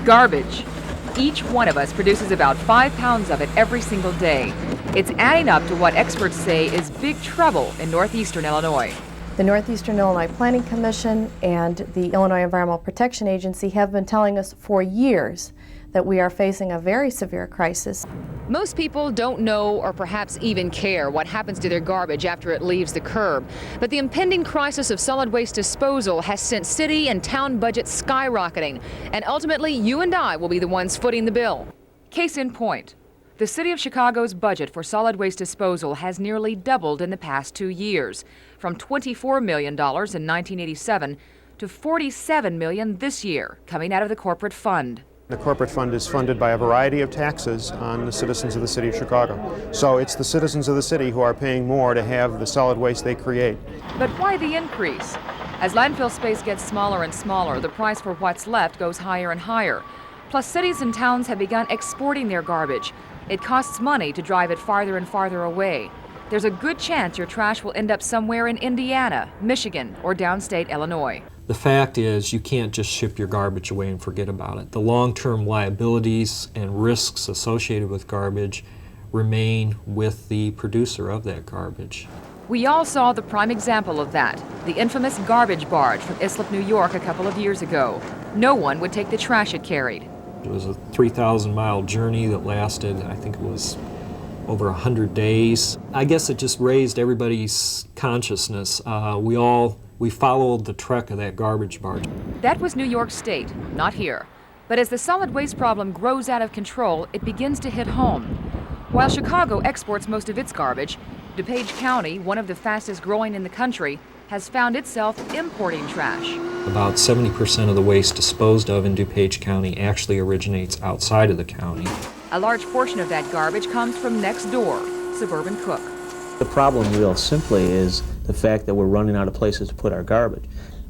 Garbage. Each one of us produces about 5 pounds of it every single day. It's adding up to what experts say is big trouble in Northeastern Illinois. The Northeastern Illinois Planning Commission and the Illinois Environmental Protection Agency have been telling us for years that we are facing a very severe crisis. Most people don't know or perhaps even care what happens to their garbage after it leaves the curb. But the impending crisis of solid waste disposal has sent city and town budgets skyrocketing. And ultimately, you and I will be the ones footing the bill. Case in point, the city of Chicago's budget for solid waste disposal has nearly doubled in the past 2 years, from $24 million in 1987 to $47 million this year, coming out of the corporate fund. The corporate fund is funded by a variety of taxes on the citizens of the city of Chicago. So it's the citizens of the city who are paying more to have the solid waste they create. But why the increase? As landfill space gets smaller and smaller, the price for what's left goes higher and higher. Plus, cities and towns have begun exporting their garbage. It costs money to drive it farther and farther away. There's a good chance your trash will end up somewhere in Indiana, Michigan, or downstate Illinois. The fact is, you can't just ship your garbage away and forget about it. The long-term liabilities and risks associated with garbage remain with the producer of that garbage. We all saw the prime example of that, the infamous garbage barge from Islip, New York a couple of years ago. No one would take the trash it carried. It was a 3,000-mile journey that lasted, I think it was over 100 days. I guess it just raised everybody's consciousness. We followed the trek of that garbage barge. That was New York State, not here. But as the solid waste problem grows out of control, it begins to hit home. While Chicago exports most of its garbage, DuPage County, one of the fastest growing in the country, has found itself importing trash. About 70% of the waste disposed of in DuPage County actually originates outside of the county. A large portion of that garbage comes from next door, suburban Cook. The problem real simply is the fact that we're running out of places to put our garbage.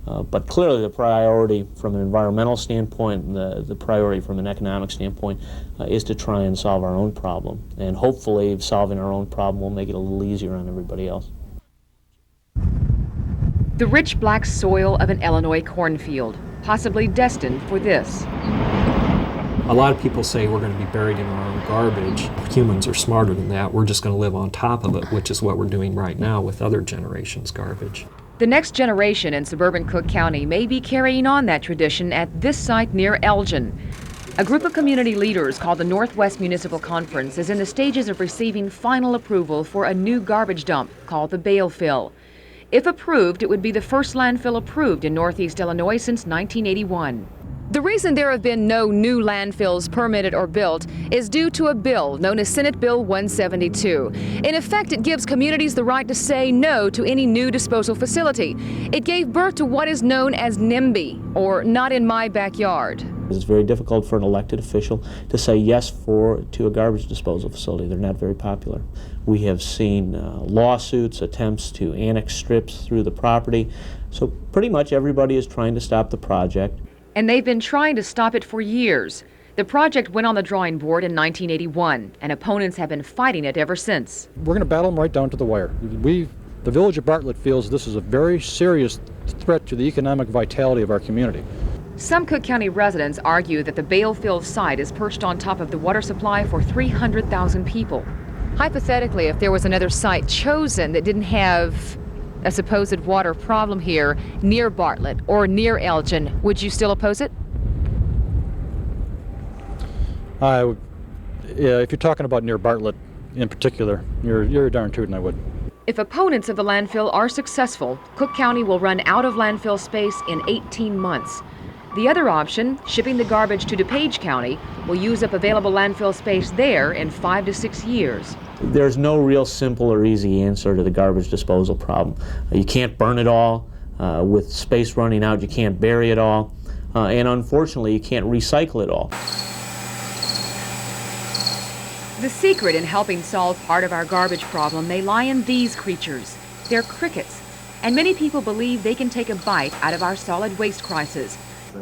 But clearly the priority from an environmental standpoint and the priority from an economic standpoint is to try and solve our own problem. And hopefully solving our own problem will make it a little easier on everybody else. The rich black soil of an Illinois cornfield, possibly destined for this. A lot of people say we're going to be buried in our own garbage. Humans are smarter than that. We're just going to live on top of it, which is what we're doing right now with other generations' garbage. The next generation in suburban Cook County may be carrying on that tradition at this site near Elgin. A group of community leaders called the Northwest Municipal Conference is in the stages of receiving final approval for a new garbage dump called the Bale Fill. If approved, it would be the first landfill approved in Northeast Illinois since 1981. The reason there have been no new landfills permitted or built is due to a bill known as Senate Bill 172. In effect, it gives communities the right to say no to any new disposal facility. It gave birth to what is known as NIMBY, or Not in My Backyard. It's very difficult for an elected official to say yes to a garbage disposal facility. They're not very popular. We have seen lawsuits, attempts to annex strips through the property. So pretty much everybody is trying to stop the project. And they've been trying to stop it for years. The project went on the drawing board in 1981, and opponents have been fighting it ever since. We're going to battle them right down to the wire. The Village of Bartlett feels this is a very serious threat to the economic vitality of our community. Some Cook County residents argue that the Bale Fill site is perched on top of the water supply for 300,000 people. Hypothetically, if there was another site chosen that didn't have a supposed water problem here near Bartlett or near Elgin, would you still oppose it? Yeah, if you're talking about near Bartlett in particular, you're a darn tootin' I would. If opponents of the landfill are successful, Cook County will run out of landfill space in 18 months. The other option, shipping the garbage to DuPage County, will use up available landfill space there in 5 to 6 years. There's no real simple or easy answer to the garbage disposal problem. You can't burn it all. With space running out, you can't bury it all. And unfortunately, you can't recycle it all. The secret in helping solve part of our garbage problem may lie in these creatures. They're crickets, and many people believe they can take a bite out of our solid waste crisis.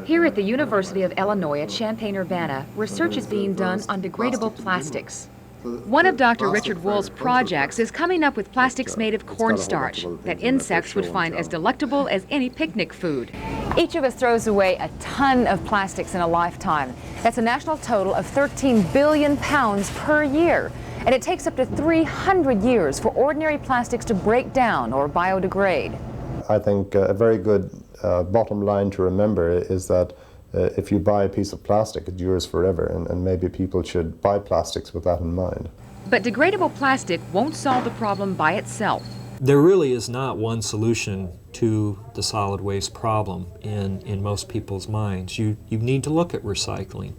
Here at the University of Illinois at Champaign-Urbana, research is being done on degradable plastics. One of Dr. Richard Wool's projects is coming up with plastics made of cornstarch that insects would find as delectable as any picnic food. Each of us throws away a ton of plastics in a lifetime. That's a national total of 13 billion pounds per year. And it takes up to 300 years for ordinary plastics to break down or biodegrade. I think a very good bottom line to remember is that if you buy a piece of plastic, it's yours forever, and maybe people should buy plastics with that in mind. But degradable plastic won't solve the problem by itself. There really is not one solution to the solid waste problem in most people's minds. You need to look at recycling.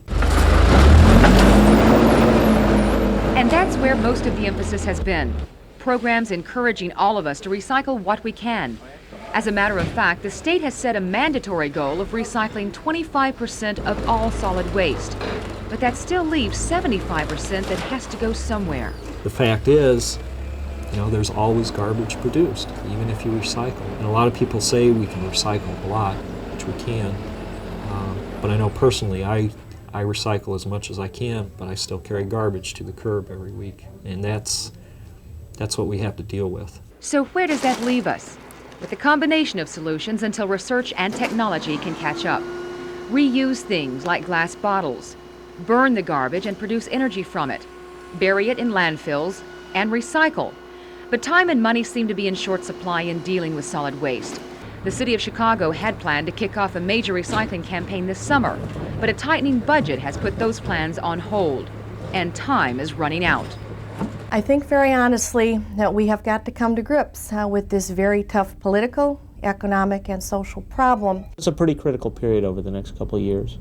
And that's where most of the emphasis has been. Programs encouraging all of us to recycle what we can. As a matter of fact, the state has set a mandatory goal of recycling 25% of all solid waste. But that still leaves 75% that has to go somewhere. The fact is, there's always garbage produced, even if you recycle. And a lot of people say we can recycle a lot, which we can. But I know personally, I recycle as much as I can, but I still carry garbage to the curb every week. And that's what we have to deal with. So where does that leave us? With a combination of solutions until research and technology can catch up. Reuse things like glass bottles, burn the garbage and produce energy from it, bury it in landfills, and recycle. But time and money seem to be in short supply in dealing with solid waste. The city of Chicago had planned to kick off a major recycling campaign this summer, but a tightening budget has put those plans on hold, and time is running out. I think very honestly that we have got to come to grips with this very tough political, economic, and social problem. It's a pretty critical period over the next couple of years.